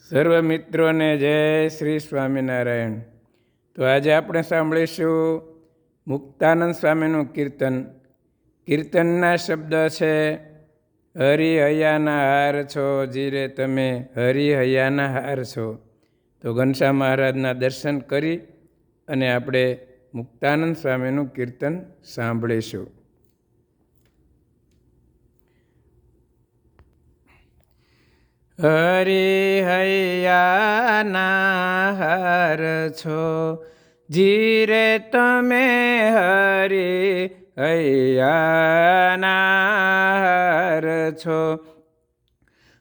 સર્વ મિત્રોને જય શ્રી સ્વામિનારાયણ. તો આજે આપણે સાંભળીશું મુક્તાનંદ સ્વામીનું કીર્તન. કીર્તનના શબ્દ છે: હરિ હૈયાના હાર છો જીરે તમે, હરિ હૈયાના હાર છો. તો ઘનશ્યામ મહારાજના દર્શન કરી અને આપણે મુક્તાનંદ સ્વામીનું કીર્તન સાંભળીશું. હરિ હૈયાના હાર છો જીરે તમે, હરિ હૈયાના હાર છો.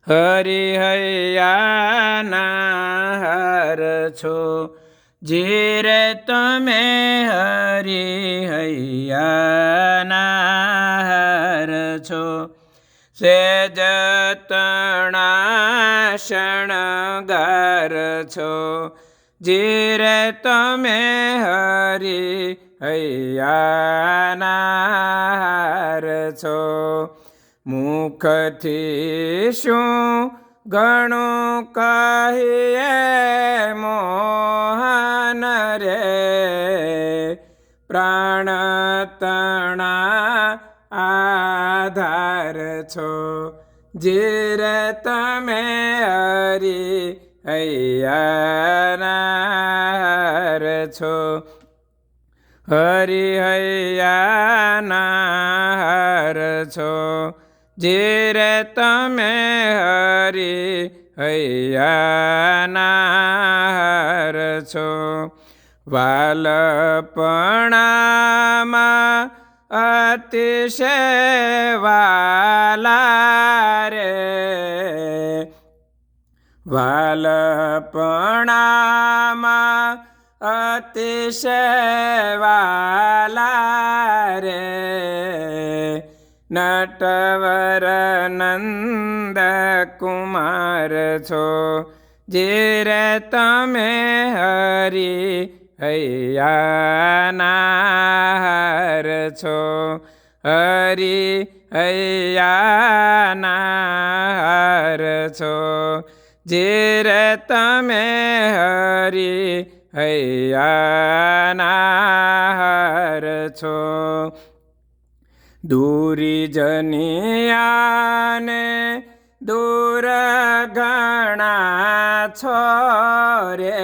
હરિ હૈયાના હાર છો જીરે તમે, હરિ હૈયાના હાર છો. સેજ તણા શણગાર છો જીરે તમે, હરિ હૈયાના હાર છો. મુખથી શું ઘણું કહીએ મોહન રે, પ્રાણ તણા આધાર છો જીરે તમે, હરિ હૈયાના હાર છો. હરિ હૈયાના હાર છો જીરે તમે, હરિ હૈયાના હાર છો. વાલપણામાં અતિશય વાલા રે, વાલપણામાં અતિશય વાલા રે. નટવર નંદ કુમાર છો જીરે તમે, હરિ હૈયાના હાર છો. હરિ હૈયાના હાર છો જીરે તમે, હરિ હૈયાના હાર છો. દુરીજનિયાને દૂર ઘણા છો રે,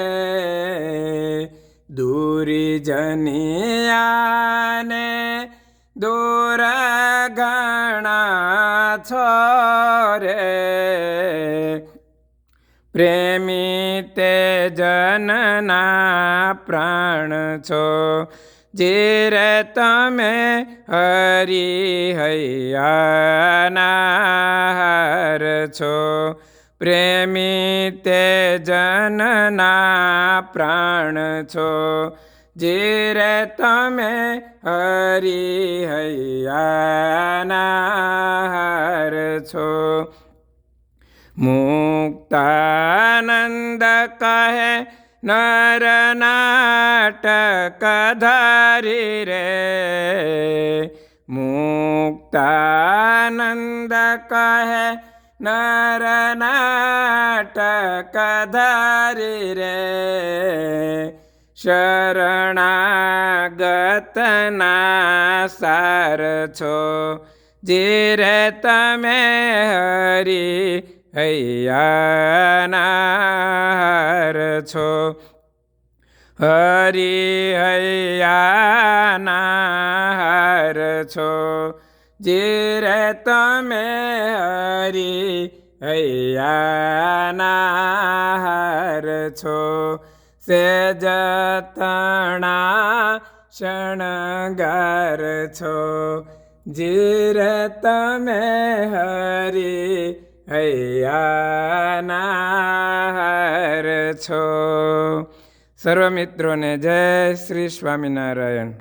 દુરીજનિયાને દૂર ઘણા છો રે. પ્રેમી તે જનના પ્રાણ છો જીરે તમે, હરિ હૈયાના હાર છો. પ્રેમી તે જનના પ્રાણ છો જીરે તમે, હરિ હૈયાના હાર છો. મુક્તાનંદ કહે નર નાટક ધારી રે, મુક્તાનંદ કહે નર નાટક ધારી રે. શરણાગતના સાર છો જીરે તમે, હરિ હૈયાના હાર છો. હરિ હૈયાના હાર છો જીરે તમે, હરિ હૈયાના હાર છો. સેજ તણા શણગાર છો જીરે તમે, હરિ હૈયાના હાર છો. સર્વ મિત્રોને જય શ્રી સ્વામિનારાયણ.